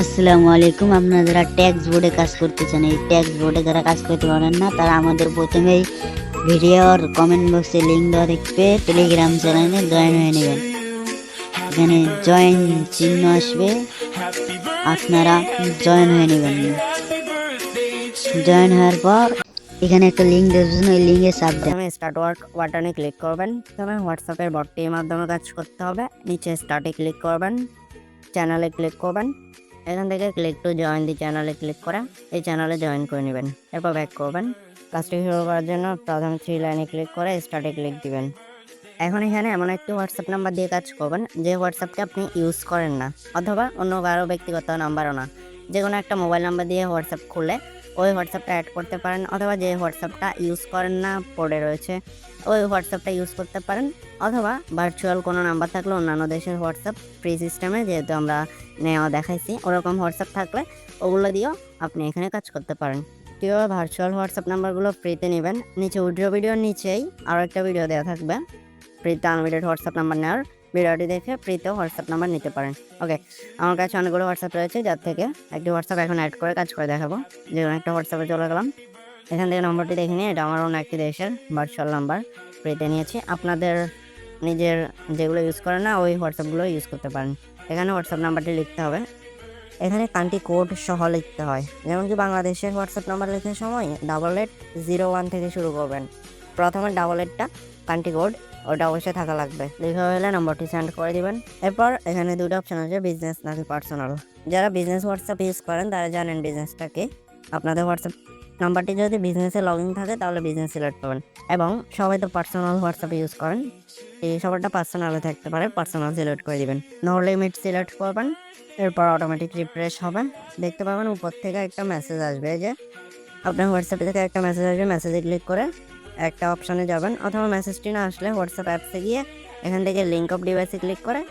আসসালামু আলাইকুম। আপনারা যারা ট্যাক্স বোর্ডে কাজ করতে চান, এই ট্যাক্স বোর্ডে যারা কাজ করতে পারেন না, তারা আমাদের প্রথমেই ভিডিওর কমেন্ট বক্সে লিঙ্ক দেওয়া দেখবে, টেলিগ্রাম চ্যানেলে জয়েন হয়ে নেবেন। এখানে জয়েন চিহ্ন আসবে, আপনারা জয়েন হয়ে নেবেন। জয়েন হওয়ার পর এখানে একটা লিঙ্ক দেখবেন, ওই লিঙ্কে চাপ দেন। স্টার্ট ওয়ার্ক বাটনে ক্লিক করবেন। প্রথমে হোয়াটসঅ্যাপের বটটির মাধ্যমে কাজ করতে হবে। নিচে স্টার্টে ক্লিক করবেন, চ্যানেলে ক্লিক করবেন। এখান থেকে ক্লিক টু জয়েন দি চ্যানেলে ক্লিক করে এই চ্যানেলে জয়েন করে নেবেন। এরপর ব্যাক করবেন। কাজটি শুরু করার জন্য প্রথমে 3 লাইনে ক্লিক করে স্টার্টে ক্লিক দিবেন। এখন এখানে এমন একটি হোয়াটসঅ্যাপ নাম্বার দিয়ে কাজ করবেন যে হোয়াটসঅ্যাপটি আপনি ইউজ করেন না, অথবা অন্য কারো ব্যক্তিগত নাম্বারও না। যে কোনো একটা মোবাইল নাম্বার দিয়ে হোয়াটসঅ্যাপ খুলে ওই হোয়াটসঅ্যাপটা অ্যাড করতে পারেন, অথবা যে হোয়াটসঅ্যাপটা ইউজ করেন না পড়ে রয়েছে ওই হোয়াটসঅ্যাপটা ইউজ করতে পারেন, অথবা ভার্চুয়াল কোনো নাম্বার থাকলে অন্যান্য দেশের হোয়াটসঅ্যাপ ফ্রি সিস্টেমে, যেহেতু আমরা নেওয়া দেখাইছি, ওরকম হোয়াটসঅ্যাপ থাকলে ওগুলো দিয়েও আপনি এখানে কাজ করতে পারেন। কীভাবে ভার্চুয়াল হোয়াটসঅ্যাপ নাম্বারগুলো ফ্রিতে নেবেন, নিচে উইডিও ভিডিওর নিচেই আরও একটা ভিডিও দেওয়া থাকবে ফ্রিতে আনলিমিটেড হোয়াটসঅ্যাপ নাম্বার নেওয়ার। ভিডিওটি দেখে ফ্রিতেও হোয়াটসঅ্যাপ নাম্বার নিতে পারেন। ওকে, আমার কাছে অনেকগুলো হোয়াটসঅ্যাপ রয়েছে, যার থেকে একটি হোয়াটসঅ্যাপ এখন অ্যাড করে কাজ করে দেখাবো। যে কোনো একটা হোয়াটসঅ্যাপে চলে গেলাম। এখান থেকে নম্বরটি দেখে নিয়ে, এটা আমার অন্য একটি দেশের ভার্চুয়াল নাম্বার, ফ্রিতে নিয়েছি। আপনাদের নিজের যেগুলো ইউজ করেন না ওই হোয়াটসঅ্যাপগুলো ইউজ করতে পারেন। এখানে হোয়াটসঅ্যাপ নাম্বারটি লিখতে হবে, এখানে কান্ট্রি কোড সহ লিখতে হয়। যেমন কি বাংলাদেশের হোয়াটসঅ্যাপ নাম্বার লেখার সময় 8801 থেকে শুরু করবেন। প্রথমে 88টা কান্ট্রি কোড, ওটা অবশ্যই থাকা লাগবে। লেখা হলে নম্বরটি সেন্ড করে দিবেন। এরপর এখানে দুটো অপশন আছে, বিজনেস নাকি পার্সোনাল। যারা বিজনেস হোয়াটসঅ্যাপ ইউজ করেন তারা জানেন বিজনেসটাকে। আপনাদের হোয়াটসঅ্যাপ নাম্বারটি যদি বিজনেসে লগ ইন থাকে তাহলে বিজনেস সিলেক্ট করবেন, এবং সবাই তো পার্সোনাল হোয়াটসঅ্যাপ ইউজ করেন, এই সবারটা পার্সোনালে থাকতে পারে, পার্সোনাল সিলেক্ট করে দিবেন। নো লিমিট সিলেক্ট করবেন। এরপর অটোমেটিক রিফ্রেশ হবে, দেখতে পাবেন উপর থেকে একটা মেসেজ আসবে, যে আপনার হোয়াটসঅ্যাপ থেকে একটা মেসেজ আসবে। মেসেজে ক্লিক করে একটা অপশানে যাবেন, অথবা মেসেজটি না আসলে হোয়াটসঅ্যাপ অ্যাপসে গিয়ে এখান থেকে লিঙ্ক অফ ডিভাইসে ক্লিক করে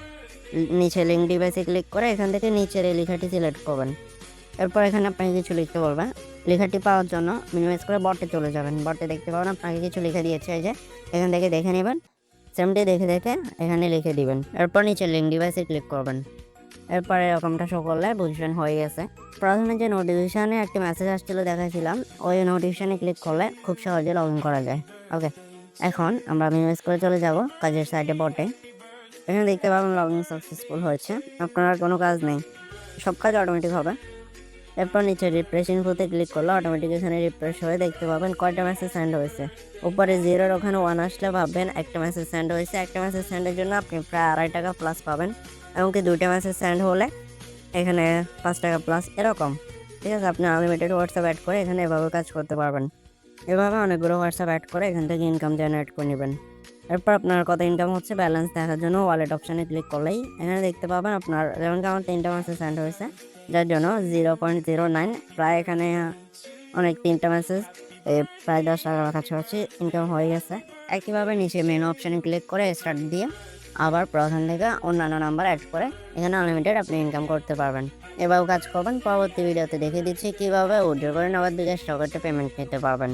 নিচে লিঙ্ক ডিভাইসে ক্লিক করে এখান থেকে নিচের এই লেখাটি সিলেক্ট করবেন। এরপর এখানে আপনাকে কিছু লিখতে বলবে। লেখাটি পাওয়ার জন্য মিনিমাইজ করে বটে চলে যাবেন। বটে দেখতে পাবেন আপনাকে কিছু লিখে দিয়েছে, এই যে এখান থেকে দেখে নেবেন, সেমটি দেখে দেখে এখানে লিখে দিবেন। এরপর নিচে লিঙ্ক ডিভাইসে ক্লিক করবেন। এরপর এরকমটা শো করলে বুঝবেন হয়ে গেছে। প্রথমে যে নোটিফিকেশানে একটি মেসেজ আসছিল দেখাচ্ছিলাম, ওই নোটিফিকেশানে ক্লিক করলে খুব সহজে লগ ইন করা যায়। ওকে, এখন আমরা মিনিমাইজ করে চলে যাব কাজের সাইডে বটে। এখানে দেখতে পাবেন লগ ইন সাকসেসফুল হয়েছে। আপনার আর কোনো কাজ নেই, সব কাজ অটোমেটিক হবে। এরপর নিচে রিফ্রেশ ইনফোতে ক্লিক করলে অটোমেটিক এখানে রিফ্রেশ হয়ে দেখতে পাবেন কয়টা মেসেজ সেন্ড হয়েছে। উপরে 0-র ওখানে 1 আসলে ভাববেন একটা মেসেজ সেন্ড হয়েছে। একটা মেসেজ সেন্ডের জন্য আপনি প্রায় 2.5 টাকা প্লাস পাবেন, এমনকি 2টা মেসেজ সেন্ড হলে এখানে 5 টাকা প্লাস, এরকম। ঠিক আছে, আপনি আনলিমিটেড হোয়াটসঅ্যাপ অ্যাড করে এখানে এভাবে কাজ করতে পারবেন। এভাবে অনেকগুলো হোয়াটসঅ্যাপ অ্যাড করে এখান থেকে ইনকাম জেনারেট করে নেবেন। এরপর আপনার কত ইনকাম হচ্ছে ব্যালেন্স দেখার জন্য ওয়ালেট অপশানে ক্লিক করলেই এখানে দেখতে পাবেন আপনার, যেমন আমার 3টা মেসেজ সেন্ড হয়েছে, যার জন্য 0.09, প্রায় এখানে অনেক 3টা মেসেজ প্রায় 10 টাকার কাছাকাছি ইনকাম হয়ে গেছে। একইভাবে নিচে মেনু অপশানে ক্লিক করে স্টার্ট দিয়ে আবার প্রথম থেকে অন্যান্য নাম্বার অ্যাড করে এখানে আনলিমিটেড আপনি ইনকাম করতে পারবেন। এভাবে কাজ করবেন। পরবর্তী ভিডিওতে দেখিয়ে দিচ্ছি কীভাবে উইথড্র করে নগদ বিকাশ রকেটে পেমেন্ট নিতে পারবেন।